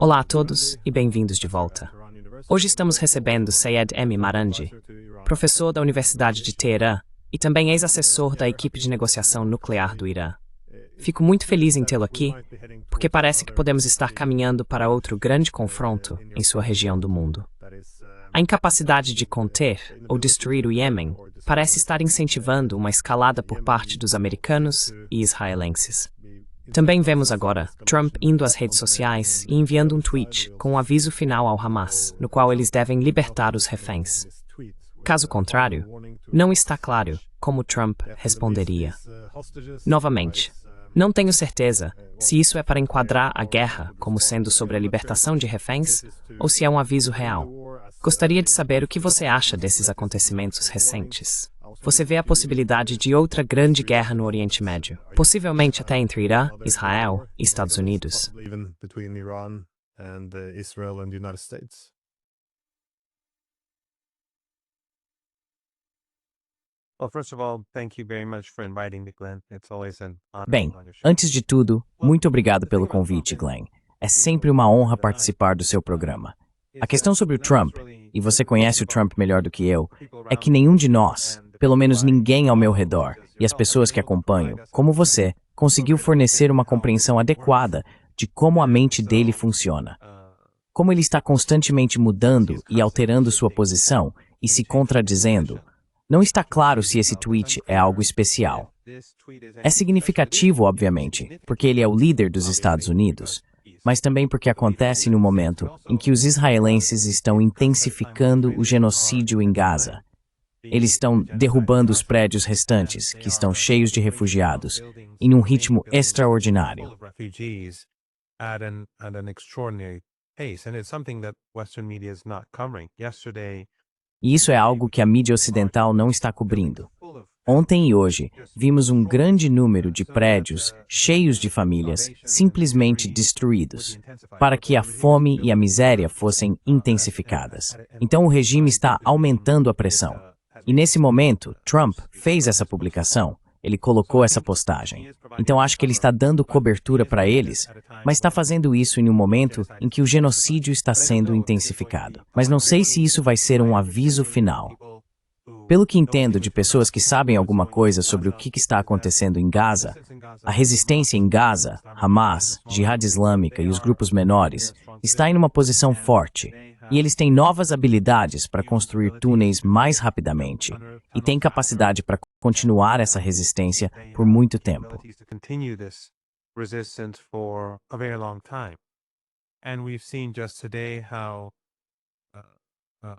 Olá a todos e bem-vindos de volta. Hoje estamos recebendo Sayed M. Marandi, professor da Universidade de Teherã e também ex-assessor da equipe de negociação nuclear do Irã. Fico muito feliz em tê-lo aqui, porque parece que podemos estar caminhando para outro grande confronto em sua região do mundo. A incapacidade de conter ou destruir o Iêmen parece estar incentivando uma escalada por parte dos americanos e israelenses. Também vemos agora Trump indo às redes sociais e enviando um tweet com um aviso final ao Hamas, no qual eles devem libertar os reféns. Caso contrário, não está claro como Trump responderia. Novamente, não tenho certeza se isso é para enquadrar a guerra como sendo sobre a libertação de reféns ou se é um aviso real. Gostaria de saber o que você acha desses acontecimentos recentes. Você vê a possibilidade de outra grande guerra no Oriente Médio, possivelmente até entre Irã, Israel e Estados Unidos. Bem, antes de tudo, muito obrigado pelo convite, Glenn. É sempre uma honra participar do seu programa. A questão sobre o Trump, e você conhece o Trump melhor do que eu, é que nenhum de nós, pelo menos ninguém ao meu redor, e as pessoas que acompanho, como você, conseguiu fornecer uma compreensão adequada de como a mente dele funciona. Como ele está constantemente mudando e alterando sua posição e se contradizendo. Não está claro se esse tweet é algo especial. É significativo, obviamente, porque ele é o líder dos Estados Unidos, mas também porque acontece no momento em que os israelenses estão intensificando o genocídio em Gaza. Eles estão derrubando os prédios restantes, que estão cheios de refugiados, em um ritmo extraordinário. E isso é algo que a mídia ocidental não está cobrindo. Ontem e hoje, vimos um grande número de prédios cheios de famílias simplesmente destruídos, para que a fome e a miséria fossem intensificadas. Então o regime está aumentando a pressão. E nesse momento, Trump fez essa publicação, ele colocou essa postagem. Então acho que ele está dando cobertura para eles, mas está fazendo isso em um momento em que o genocídio está sendo intensificado. Mas não sei se isso vai ser um aviso final. Pelo que entendo de pessoas que sabem alguma coisa sobre o que está acontecendo em Gaza, a resistência em Gaza, Hamas, Jihad Islâmica e os grupos menores, está em uma posição forte, e eles têm novas habilidades para construir túneis mais rapidamente, e têm capacidade para continuar essa resistência por muito tempo.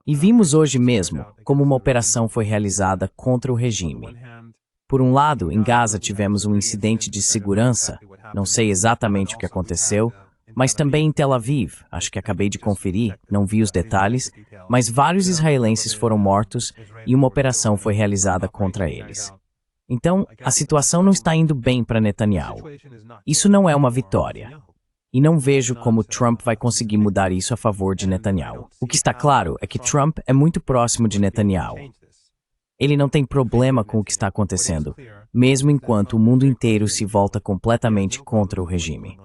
E vimos hoje mesmo como uma operação foi realizada contra o regime. Por um lado, em Gaza tivemos um incidente de segurança, não sei exatamente o que aconteceu, mas também em Tel Aviv, acho que acabei de conferir, não vi os detalhes, mas vários israelenses foram mortos e uma operação foi realizada contra eles. Então, a situação não está indo bem para Netanyahu. Isso não é uma vitória. E não vejo como Trump vai conseguir mudar isso a favor de Netanyahu. O que está claro é que Trump é muito próximo de Netanyahu. Ele não tem problema com o que está acontecendo, mesmo enquanto o mundo inteiro se volta completamente contra o regime.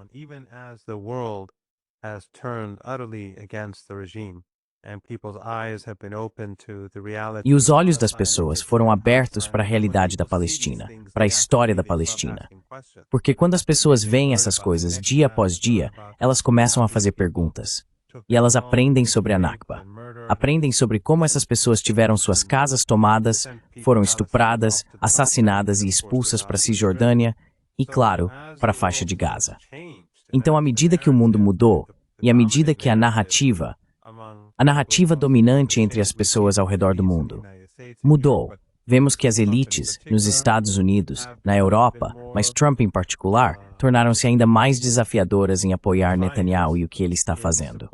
E os olhos das pessoas foram abertos para a realidade da Palestina, para a história da Palestina. Porque quando as pessoas veem essas coisas dia após dia, elas começam a fazer perguntas. E elas aprendem sobre a Nakba. Aprendem sobre como essas pessoas tiveram suas casas tomadas, foram estupradas, assassinadas e expulsas para a Cisjordânia e, claro, para a faixa de Gaza. Então, à medida que o mundo mudou, e à medida que a narrativa dominante entre as pessoas ao redor do mundo mudou, vemos que as elites, nos Estados Unidos, na Europa, mas Trump em particular, tornaram-se ainda mais desafiadoras em apoiar Netanyahu e o que ele está fazendo.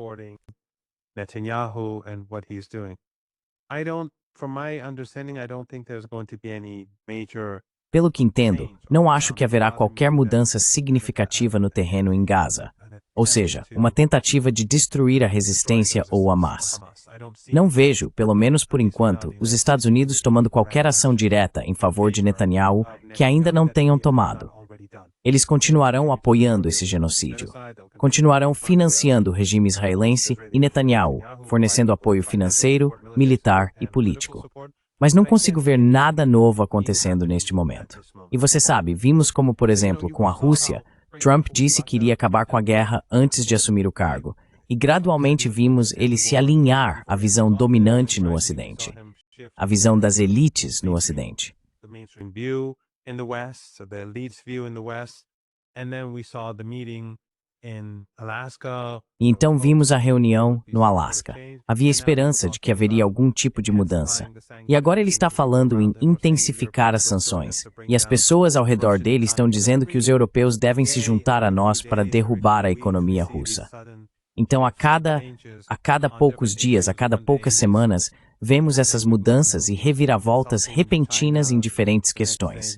Pelo que entendo, não acho que haverá qualquer mudança significativa no terreno em Gaza, ou seja, uma tentativa de destruir a resistência ou Hamas. Não vejo, pelo menos por enquanto, os Estados Unidos tomando qualquer ação direta em favor de Netanyahu que ainda não tenham tomado. Eles continuarão apoiando esse genocídio. Continuarão financiando o regime israelense e Netanyahu, fornecendo apoio financeiro, militar e político. Mas não consigo ver nada novo acontecendo neste momento. E você sabe, vimos como, por exemplo, com a Rússia, Trump disse que iria acabar com a guerra antes de assumir o cargo. E gradualmente vimos ele se alinhar à visão dominante no Ocidente, a visão das elites no Ocidente. E então vimos a reunião no Alasca. Havia esperança de que haveria algum tipo de mudança. E agora ele está falando em intensificar as sanções. E as pessoas ao redor dele estão dizendo que os europeus devem se juntar a nós para derrubar a economia russa. Então, a cada poucos dias, a cada poucas semanas, vemos essas mudanças e reviravoltas repentinas em diferentes questões.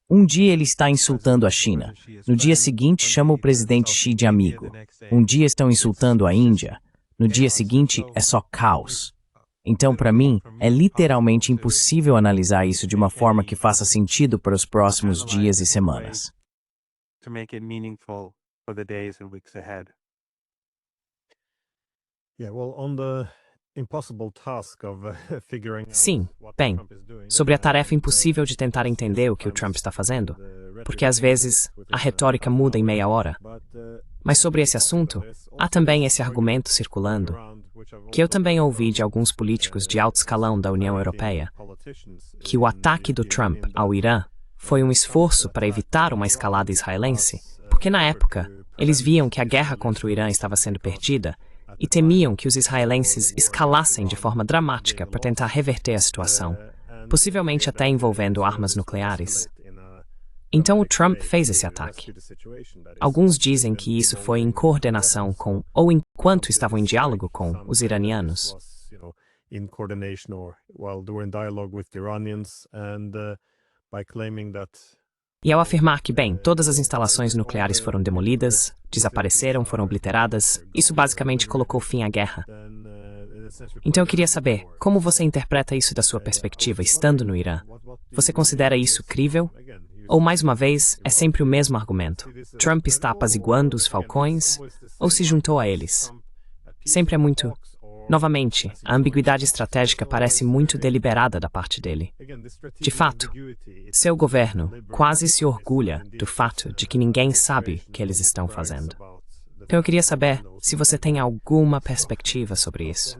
Um dia ele está insultando a China. No dia seguinte, chama o presidente Xi de amigo. Um dia estão insultando a Índia. No dia seguinte, é só caos. Então, para mim, é literalmente impossível analisar isso de uma forma que faça sentido para os próximos dias e semanas. Sim, bem, sobre a tarefa impossível de tentar entender o que o Trump está fazendo, porque às vezes a retórica muda em meia hora. Mas sobre esse assunto, há também esse argumento circulando, que eu também ouvi de alguns políticos de alto escalão da União Europeia, que o ataque do Trump ao Irã foi um esforço para evitar uma escalada israelense, porque na época eles viam que a guerra contra o Irã estava sendo perdida e temiam que os israelenses escalassem de forma dramática para tentar reverter a situação, possivelmente até envolvendo armas nucleares. Então o Trump fez esse ataque. Alguns dizem que isso foi em coordenação com, ou enquanto estavam em diálogo com, os iranianos. E ao afirmar que, bem, todas as instalações nucleares foram demolidas, desapareceram, foram obliteradas, isso basicamente colocou fim à guerra. Então eu queria saber, como você interpreta isso da sua perspectiva, estando no Irã? Você considera isso crível? Ou, mais uma vez, é sempre o mesmo argumento? Trump está apaziguando os falcões ou se juntou a eles? Sempre é muito... Novamente, a ambiguidade estratégica parece muito deliberada da parte dele. De fato, seu governo quase se orgulha do fato de que ninguém sabe o que eles estão fazendo. Então eu queria saber se você tem alguma perspectiva sobre isso.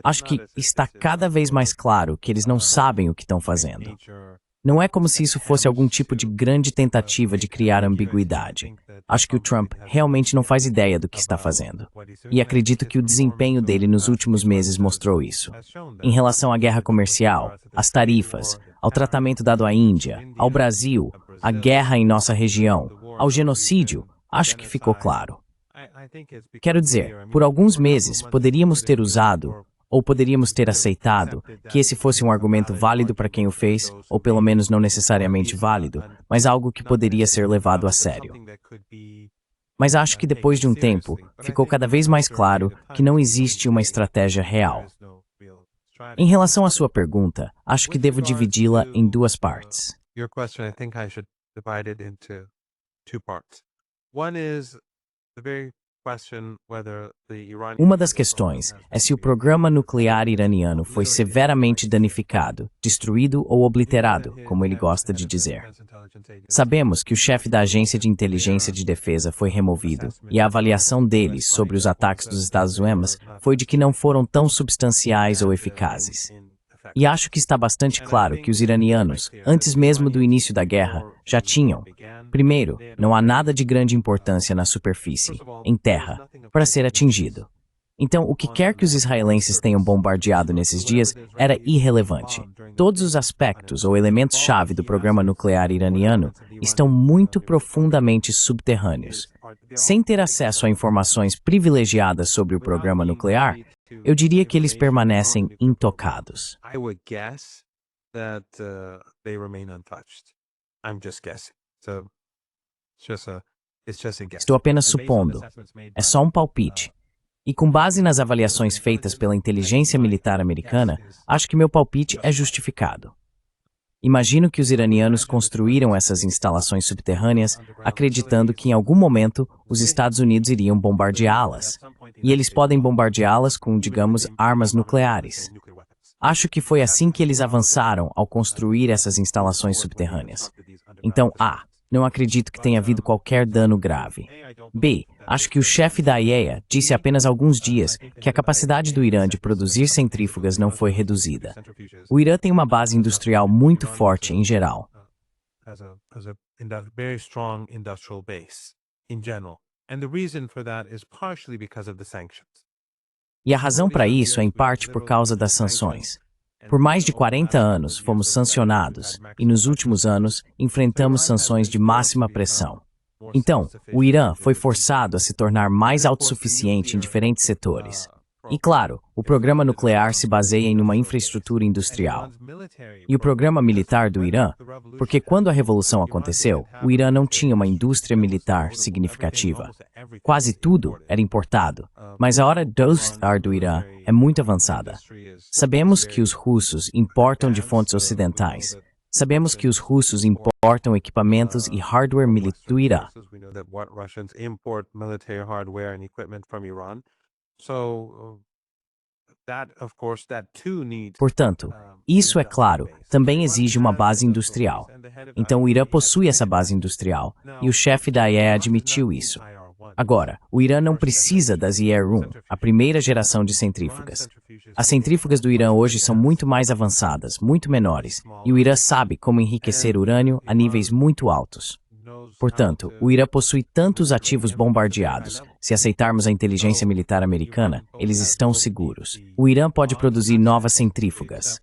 Acho que está cada vez mais claro que eles não sabem o que estão fazendo. Não é como se isso fosse algum tipo de grande tentativa de criar ambiguidade. Acho que o Trump realmente não faz ideia do que está fazendo. E acredito que o desempenho dele nos últimos meses mostrou isso. Em relação à guerra comercial, às tarifas, ao tratamento dado à Índia, ao Brasil, à guerra em nossa região, ao genocídio, acho que ficou claro. Quero dizer, por alguns meses poderíamos ter usado ou poderíamos ter aceitado que esse fosse um argumento válido para quem o fez, ou pelo menos não necessariamente válido, mas algo que poderia ser levado a sério. Mas acho que depois de um tempo, ficou cada vez mais claro que não existe uma estratégia real. Em relação à sua pergunta, acho que devo dividi-la em duas partes. Uma das questões é se o programa nuclear iraniano foi severamente danificado, destruído ou obliterado, como ele gosta de dizer. Sabemos que o chefe da Agência de Inteligência de Defesa foi removido, e a avaliação deles sobre os ataques dos Estados Unidos foi de que não foram tão substanciais ou eficazes. E acho que está bastante claro que os iranianos, antes mesmo do início da guerra, já tinham. Primeiro, não há nada de grande importância na superfície, em terra, para ser atingido. Então, o que quer que os israelenses tenham bombardeado nesses dias era irrelevante. Todos os aspectos ou elementos-chave do programa nuclear iraniano estão muito profundamente subterrâneos. Sem ter acesso a informações privilegiadas sobre o programa nuclear, eu diria que eles permanecem intocados. Estou apenas supondo. É só um palpite. E com base nas avaliações feitas pela inteligência militar americana, acho que meu palpite é justificado. Imagino que os iranianos construíram essas instalações subterrâneas acreditando que em algum momento os Estados Unidos iriam bombardeá-las. E eles podem bombardeá-las com, digamos, armas nucleares. Acho que foi assim que eles avançaram ao construir essas instalações subterrâneas. Então, A. Não acredito que tenha havido qualquer dano grave. B. Acho que o chefe da IAEA disse há apenas alguns dias que a capacidade do Irã de produzir centrífugas não foi reduzida. O Irã tem uma base industrial muito forte em geral. E a razão para isso é em parte por causa das sanções. Por mais de 40 anos fomos sancionados e nos últimos anos enfrentamos sanções de máxima pressão. Então, o Irã foi forçado a se tornar mais autossuficiente em diferentes setores. E claro, o programa nuclear se baseia em uma infraestrutura industrial. E o programa militar do Irã, porque quando a revolução aconteceu, o Irã não tinha uma indústria militar significativa. Quase tudo era importado, mas a hora do Irã é muito avançada. Sabemos que os russos importam de fontes ocidentais. Sabemos que os russos importam equipamentos e hardware militar do Irã. Portanto, isso, é claro, também exige uma base industrial. Então o Irã possui essa base industrial, e o chefe da IAEA admitiu isso. Agora, o Irã não precisa das IR-1, a primeira geração de centrífugas. As centrífugas do Irã hoje são muito mais avançadas, muito menores, e o Irã sabe como enriquecer urânio a níveis muito altos. Portanto, o Irã possui tantos ativos bombardeados. Se aceitarmos a inteligência militar americana, eles estão seguros. O Irã pode produzir novas centrífugas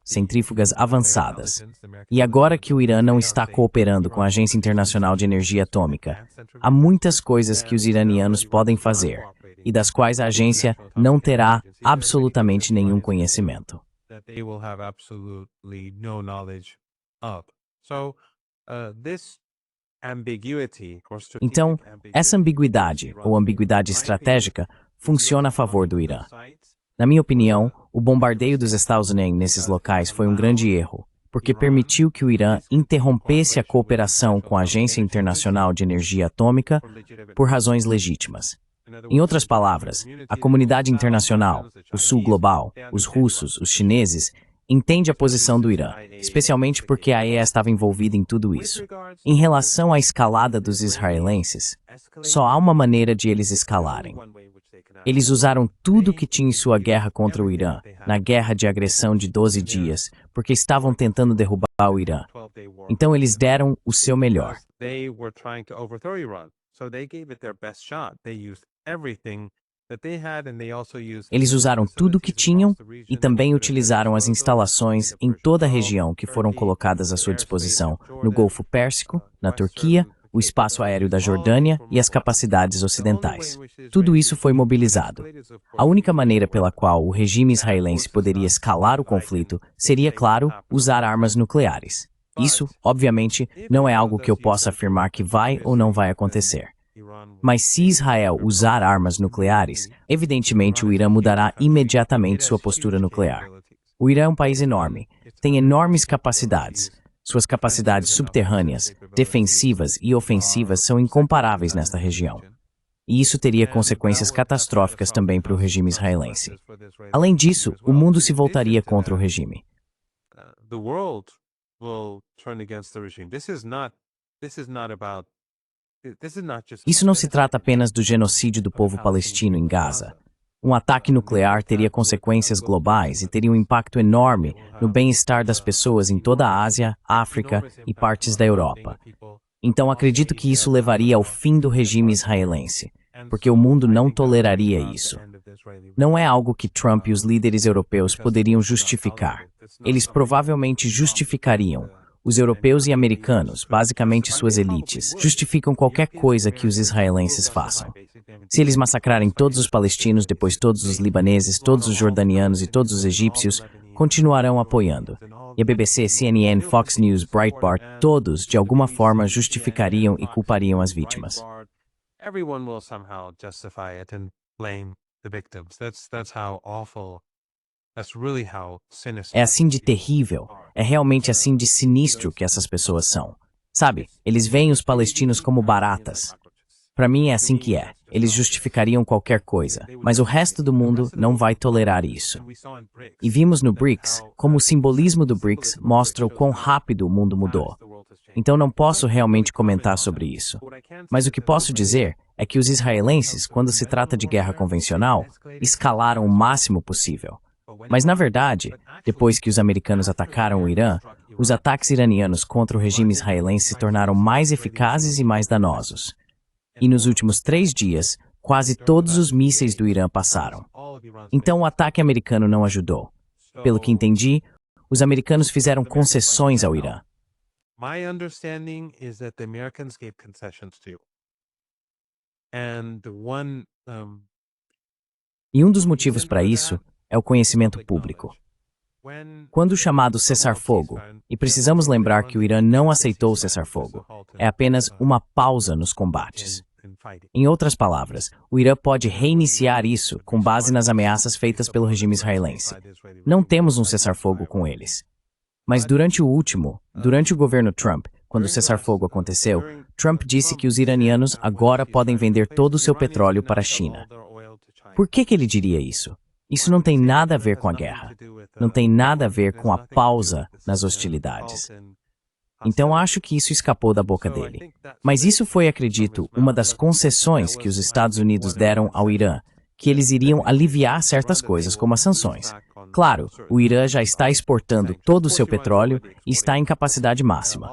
avançadas. E agora que o Irã não está cooperando com a Agência Internacional de Energia Atômica, há muitas coisas que os iranianos podem fazer, e das quais a agência não terá absolutamente nenhum conhecimento. Então, essa ambiguidade, ou ambiguidade estratégica, funciona a favor do Irã. Na minha opinião, o bombardeio dos Estados Unidos nesses locais foi um grande erro, porque permitiu que o Irã interrompesse a cooperação com a Agência Internacional de Energia Atômica por razões legítimas. Em outras palavras, a comunidade internacional, o Sul Global, os russos, os chineses, entende a posição do Irã, especialmente porque a IAEA estava envolvida em tudo isso. Em relação à escalada dos israelenses, só há uma maneira de eles escalarem. Eles usaram tudo que tinha em sua guerra contra o Irã, na guerra de agressão de 12 dias, porque estavam tentando derrubar o Irã. Então eles deram o seu melhor. Eles usaram tudo o que tinham e também utilizaram as instalações em toda a região que foram colocadas à sua disposição, no Golfo Pérsico, na Turquia, o espaço aéreo da Jordânia e as capacidades ocidentais. Tudo isso foi mobilizado. A única maneira pela qual o regime israelense poderia escalar o conflito seria, claro, usar armas nucleares. Isso, obviamente, não é algo que eu possa afirmar que vai ou não vai acontecer. Mas se Israel usar armas nucleares, evidentemente o Irã mudará imediatamente sua postura nuclear. O Irã é um país enorme, tem enormes capacidades. Suas capacidades subterrâneas, defensivas e ofensivas são incomparáveis nesta região. E isso teria consequências catastróficas também para o regime israelense. Além disso, o mundo se voltaria contra o regime. Isso não se trata apenas do genocídio do povo palestino em Gaza. Um ataque nuclear teria consequências globais e teria um impacto enorme no bem-estar das pessoas em toda a Ásia, África e partes da Europa. Então acredito que isso levaria ao fim do regime israelense, porque o mundo não toleraria isso. Não é algo que Trump e os líderes europeus poderiam justificar. Eles provavelmente justificariam. Os europeus e americanos, basicamente suas elites, justificam qualquer coisa que os israelenses façam. Se eles massacrarem todos os palestinos, depois todos os libaneses, todos os jordanianos e todos os egípcios, continuarão apoiando. E a BBC, CNN, Fox News, Breitbart, todos, de alguma forma, justificariam e culpariam as vítimas. É assim de terrível, é realmente assim de sinistro que essas pessoas são. Sabe, eles veem os palestinos como baratas. Para mim é assim que é. Eles justificariam qualquer coisa, mas o resto do mundo não vai tolerar isso. E vimos no BRICS como o simbolismo do BRICS mostra o quão rápido o mundo mudou. Então não posso realmente comentar sobre isso. Mas o que posso dizer é que os israelenses, quando se trata de guerra convencional, escalaram o máximo possível. Mas na verdade, depois que os americanos atacaram o Irã, os ataques iranianos contra o regime israelense se tornaram mais eficazes e mais danosos. E nos últimos 3 dias, quase todos os mísseis do Irã passaram. Então o ataque americano não ajudou. Pelo que entendi, os americanos fizeram concessões ao Irã. My understanding is that the Americans gave concessions to you. And E um dos motivos para isso é o conhecimento público. Quando o chamado cessar-fogo, e precisamos lembrar que o Irã não aceitou o cessar-fogo, é apenas uma pausa nos combates. Em outras palavras, o Irã pode reiniciar isso com base nas ameaças feitas pelo regime israelense. Não temos um cessar-fogo com eles. Mas durante o governo Trump, quando o cessar-fogo aconteceu, Trump disse que os iranianos agora podem vender todo o seu petróleo para a China. Por que ele diria isso? Isso não tem nada a ver com a guerra. Não tem nada a ver com a pausa nas hostilidades. Então acho que isso escapou da boca dele. Mas isso foi, acredito, uma das concessões que os Estados Unidos deram ao Irã, que eles iriam aliviar certas coisas, como as sanções. Claro, o Irã já está exportando todo o seu petróleo e está em capacidade máxima.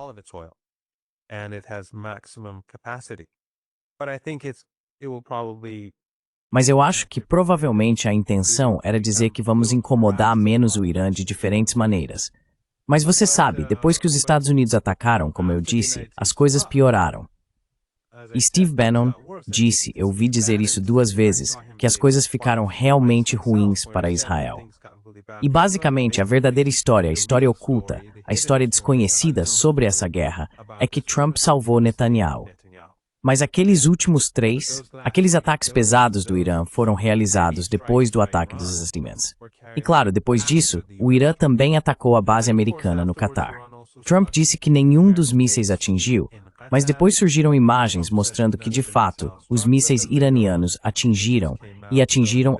Mas eu acho que provavelmente a intenção era dizer que vamos incomodar menos o Irã de diferentes maneiras. Mas você sabe, depois que os Estados Unidos atacaram, como eu disse, as coisas pioraram. E Steve Bannon disse, eu ouvi dizer isso 2 vezes, que as coisas ficaram realmente ruins para Israel. E basicamente a verdadeira história, a história oculta, a história desconhecida sobre essa guerra, é que Trump salvou Netanyahu. Mas aqueles últimos 3, aqueles ataques pesados do Irã foram realizados depois do ataque dos Estados. E claro, depois disso, o Irã também atacou a base americana no Catar. Trump disse que nenhum dos mísseis atingiu, mas depois surgiram imagens mostrando que, de fato, os mísseis iranianos atingiram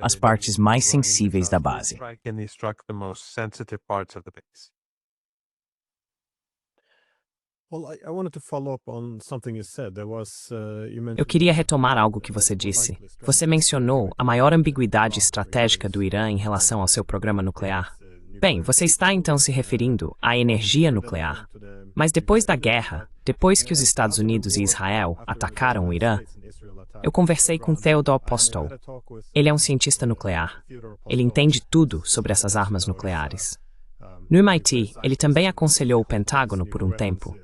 as partes mais sensíveis da base. Eu queria retomar algo que você disse. Você mencionou a maior ambiguidade estratégica do Irã em relação ao seu programa nuclear. Bem, você está então se referindo à energia nuclear. Mas depois da guerra, depois que os Estados Unidos e Israel atacaram o Irã, eu conversei com Theodore Postol. Ele é um cientista nuclear. Ele entende tudo sobre essas armas nucleares. No MIT, ele também aconselhou o Pentágono por um tempo.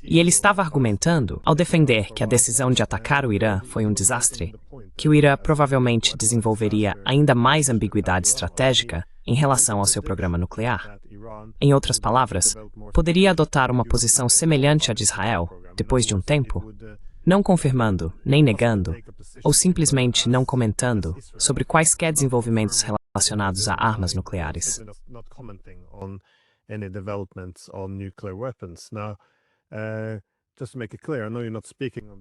E ele estava argumentando, ao defender que a decisão de atacar o Irã foi um desastre, que o Irã provavelmente desenvolveria ainda mais ambiguidade estratégica em relação ao seu programa nuclear. Em outras palavras, poderia adotar uma posição semelhante à de Israel, depois de um tempo, não confirmando, nem negando, ou simplesmente não comentando sobre quaisquer desenvolvimentos relacionados a armas nucleares.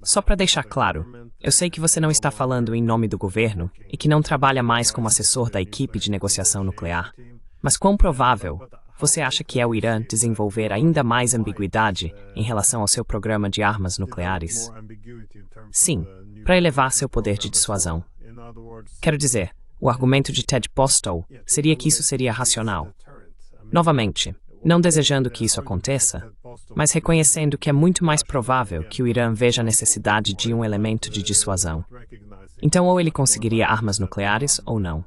Só para deixar claro, eu sei que você não está falando em nome do governo e que não trabalha mais como assessor da equipe de negociação nuclear, mas quão provável você acha que é o Irã desenvolver ainda mais ambiguidade em relação ao seu programa de armas nucleares? Sim, para elevar seu poder de dissuasão. Quero dizer, o argumento de Ted Postol seria que isso seria racional. Novamente, não desejando que isso aconteça, mas reconhecendo que é muito mais provável que o Irã veja a necessidade de um elemento de dissuasão. Então, ou ele conseguiria armas nucleares ou não.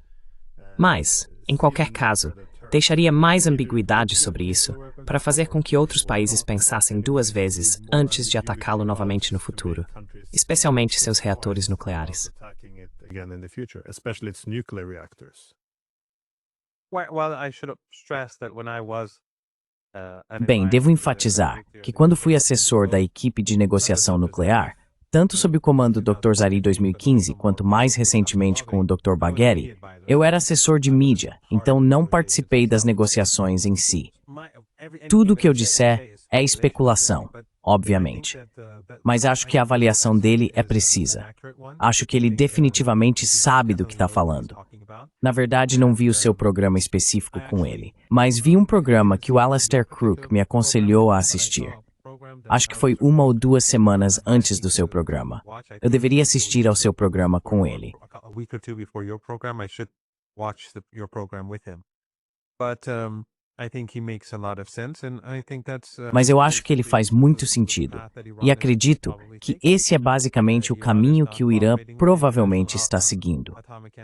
Mas, em qualquer caso, deixaria mais ambiguidade sobre isso para fazer com que outros países pensassem 2 vezes antes de atacá-lo novamente no futuro, especialmente seus reatores nucleares. Bem, devo enfatizar que quando fui assessor da equipe de negociação nuclear, Tanto sob o comando do Dr. Zari 2015, quanto mais recentemente com o Dr. Bagheri, eu era assessor de mídia, então não participei das negociações em si. Tudo o que eu disser é especulação, obviamente. Mas acho que a avaliação dele é precisa. Acho que ele definitivamente sabe do que está falando. Na verdade, não vi o seu programa específico com ele, mas vi um programa que o Alastair Crooke me aconselhou a assistir. Acho que foi 1 ou 2 semanas antes do seu programa. Eu deveria assistir ao seu programa com ele. Mas eu acho que ele faz muito sentido. E acredito que esse é basicamente o caminho que o Irã provavelmente está seguindo.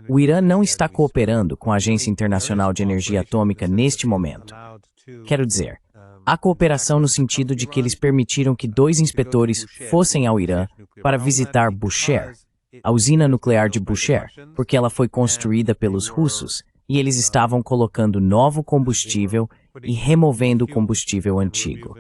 O Irã não está cooperando com a Agência Internacional de Energia Atômica neste momento. Quero dizer, há cooperação no sentido de que eles permitiram que 2 inspetores fossem ao Irã para visitar Bushehr, a usina nuclear de Bushehr, porque ela foi construída pelos russos e eles estavam colocando novo combustível e removendo o combustível antigo.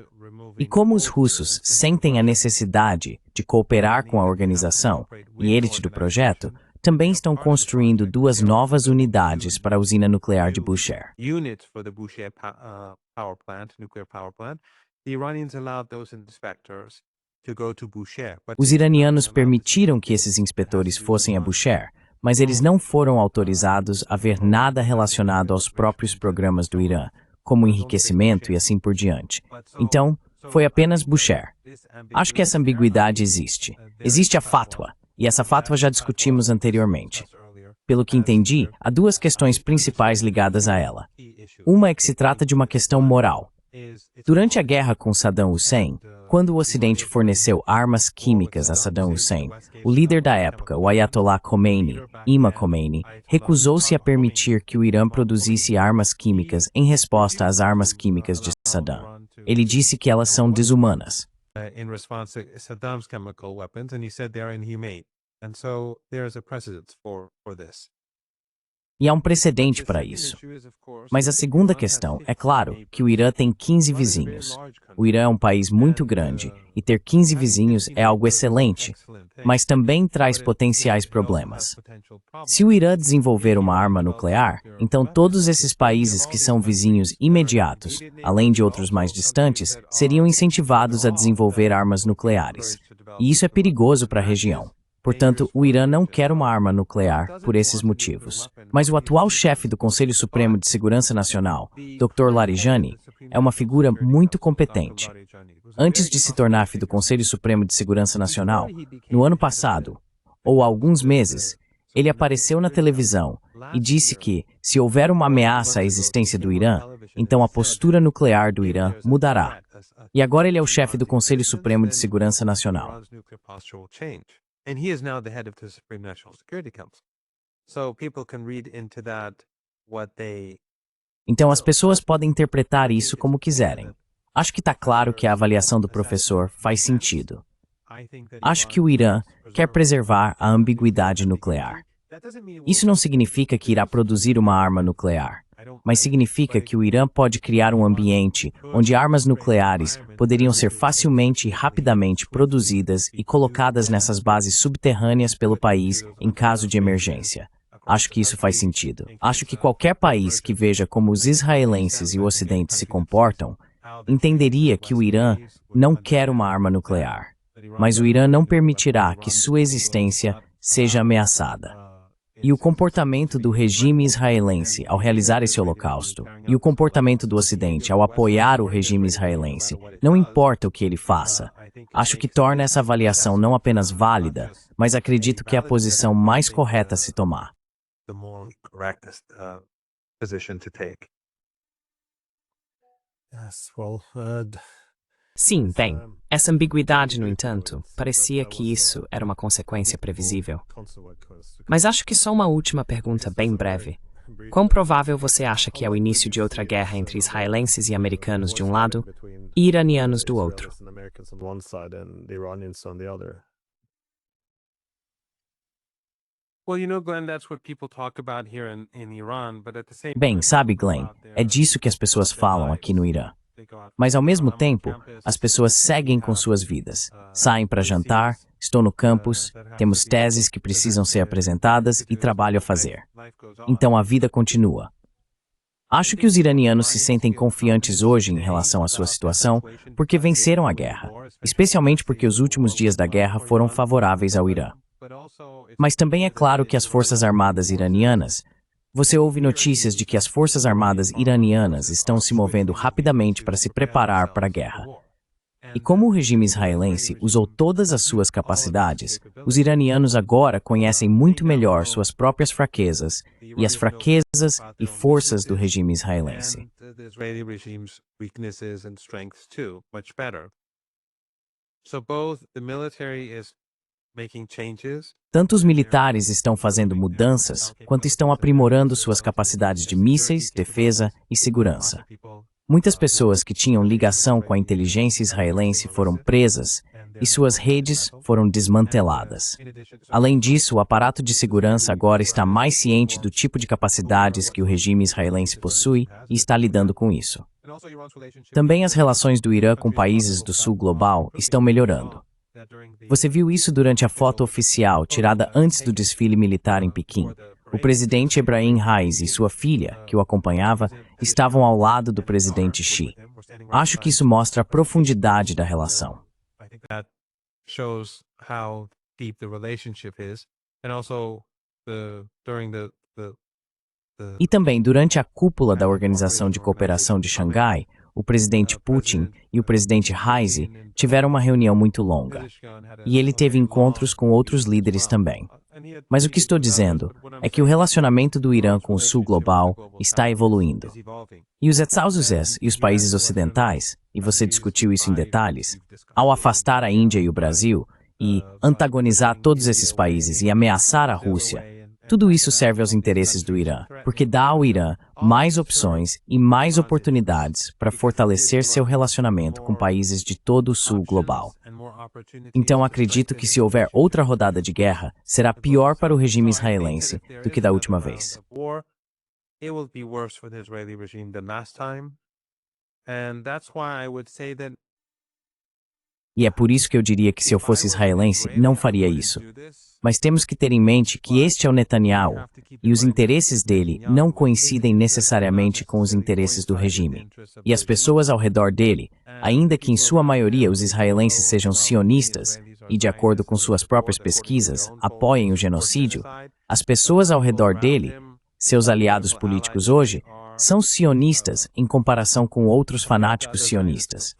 E como os russos sentem a necessidade de cooperar com a organização e elite do projeto, também estão construindo 2 novas unidades para a usina nuclear de Bushehr. Os iranianos permitiram que esses inspetores fossem a Bushehr, mas eles não foram autorizados a ver nada relacionado aos próprios programas do Irã, como enriquecimento e assim por diante. Então, foi apenas Bushehr. Acho que essa ambiguidade existe. Existe a fatwa, e essa fatwa já discutimos anteriormente. Pelo que entendi, há 2 questões principais ligadas a ela. Uma é que se trata de uma questão moral. Durante a guerra com Saddam Hussein, quando o Ocidente forneceu armas químicas a Saddam Hussein, o líder da época, o Ayatollah Khomeini, Imam Khomeini, recusou-se a permitir que o Irã produzisse armas químicas em resposta às armas químicas de Saddam. Ele disse que elas são desumanas. E há um precedente para isso. Mas a segunda questão é claro que o Irã tem 15 vizinhos. O Irã é um país muito grande e ter 15 vizinhos é algo excelente, mas também traz potenciais problemas. Se o Irã desenvolver uma arma nuclear, então todos esses países que são vizinhos imediatos, além de outros mais distantes, seriam incentivados a desenvolver armas nucleares. E isso é perigoso para a região. Portanto, o Irã não quer uma arma nuclear por esses motivos. Mas o atual chefe do Conselho Supremo de Segurança Nacional, Dr. Larijani, é uma figura muito competente. Antes de se tornar chefe do Conselho Supremo de Segurança Nacional, no ano passado, ou há alguns meses, ele apareceu na televisão e disse que, se houver uma ameaça à existência do Irã, então a postura nuclear do Irã mudará. E agora ele é o chefe do Conselho Supremo de Segurança Nacional. And he is now the head of the Supreme National Security Council. So people can read into that what they... Então as pessoas podem interpretar isso como quiserem. Acho que está claro que a avaliação do professor faz sentido. Acho que o Irã quer preservar a ambiguidade nuclear. Isso não significa que irá produzir uma arma nuclear, mas significa que o Irã pode criar um ambiente onde armas nucleares poderiam ser facilmente e rapidamente produzidas e colocadas nessas bases subterrâneas pelo país em caso de emergência. Acho que isso faz sentido. Acho que qualquer país que veja como os israelenses e o Ocidente se comportam, entenderia que o Irã não quer uma arma nuclear, mas o Irã não permitirá que sua existência seja ameaçada. E o comportamento do regime israelense ao realizar esse holocausto, e o comportamento do Ocidente ao apoiar o regime israelense, não importa o que ele faça, acho que torna essa avaliação não apenas válida, mas acredito que é a posição mais correta a se tomar. Sim, bem, essa ambiguidade, no entanto, parecia que isso era uma consequência previsível. Mas acho que só uma última pergunta bem breve. Quão provável você acha que é o início de outra guerra entre israelenses e americanos de um lado e iranianos do outro? Bem, sabe, Glenn, é disso que as pessoas falam aqui no Irã. Mas ao mesmo tempo, as pessoas seguem com suas vidas. Saem para jantar, estou no campus, temos teses que precisam ser apresentadas e trabalho a fazer. Então a vida continua. Acho que os iranianos se sentem confiantes hoje em relação à sua situação porque venceram a guerra, especialmente porque os últimos dias da guerra foram favoráveis ao Irã. Mas também é claro que as Forças Armadas iranianas. Você ouve notícias de que as Forças Armadas iranianas estão se movendo rapidamente para se preparar para a guerra. E como o regime israelense usou todas as suas capacidades, os iranianos agora conhecem muito melhor suas próprias fraquezas e as fraquezas e forças do regime israelense. Tanto os militares estão fazendo mudanças, quanto estão aprimorando suas capacidades de mísseis, defesa e segurança. Muitas pessoas que tinham ligação com a inteligência israelense foram presas e suas redes foram desmanteladas. Além disso, o aparato de segurança agora está mais ciente do tipo de capacidades que o regime israelense possui e está lidando com isso. Também as relações do Irã com países do sul global estão melhorando. Você viu isso durante a foto oficial tirada antes do desfile militar em Pequim. O presidente Ebrahim Raisi e sua filha, que o acompanhava, estavam ao lado do presidente Xi. Acho que isso mostra a profundidade da relação. E também, durante a cúpula da Organização de Cooperação de Xangai, o presidente Putin e o presidente Raisi tiveram uma reunião muito longa. E ele teve encontros com outros líderes também. Mas o que estou dizendo é que o relacionamento do Irã com o sul global está evoluindo. E os Estados e os países ocidentais, e você discutiu isso em detalhes, ao afastar a Índia e o Brasil, e antagonizar todos esses países e ameaçar a Rússia, tudo isso serve aos interesses do Irã, porque dá ao Irã mais opções e mais oportunidades para fortalecer seu relacionamento com países de todo o sul global. Então acredito que se houver outra rodada de guerra, será pior para o regime israelense do que da última vez. E é por isso que eu diria que se eu fosse israelense, não faria isso. Mas temos que ter em mente que este é o Netanyahu, e os interesses dele não coincidem necessariamente com os interesses do regime. E as pessoas ao redor dele, ainda que em sua maioria os israelenses sejam sionistas, e de acordo com suas próprias pesquisas, apoiem o genocídio, as pessoas ao redor dele, seus aliados políticos hoje, são sionistas em comparação com outros fanáticos sionistas.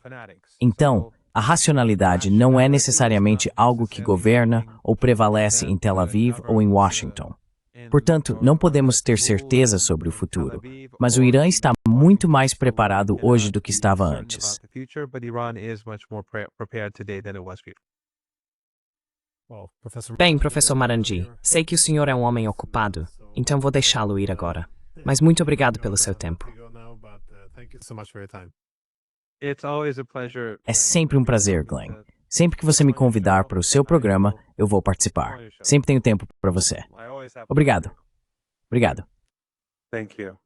Então, a racionalidade não é necessariamente algo que governa ou prevalece em Tel Aviv ou em Washington. Portanto, não podemos ter certeza sobre o futuro, mas o Irã está muito mais preparado hoje do que estava antes. Bem, professor Marandi, sei que o senhor é um homem ocupado, então vou deixá-lo ir agora. Mas muito obrigado pelo seu tempo. É sempre um prazer, Glenn. Sempre que você me convidar para o seu programa, eu vou participar. Sempre tenho tempo para você. Obrigado. Obrigado. Thank you.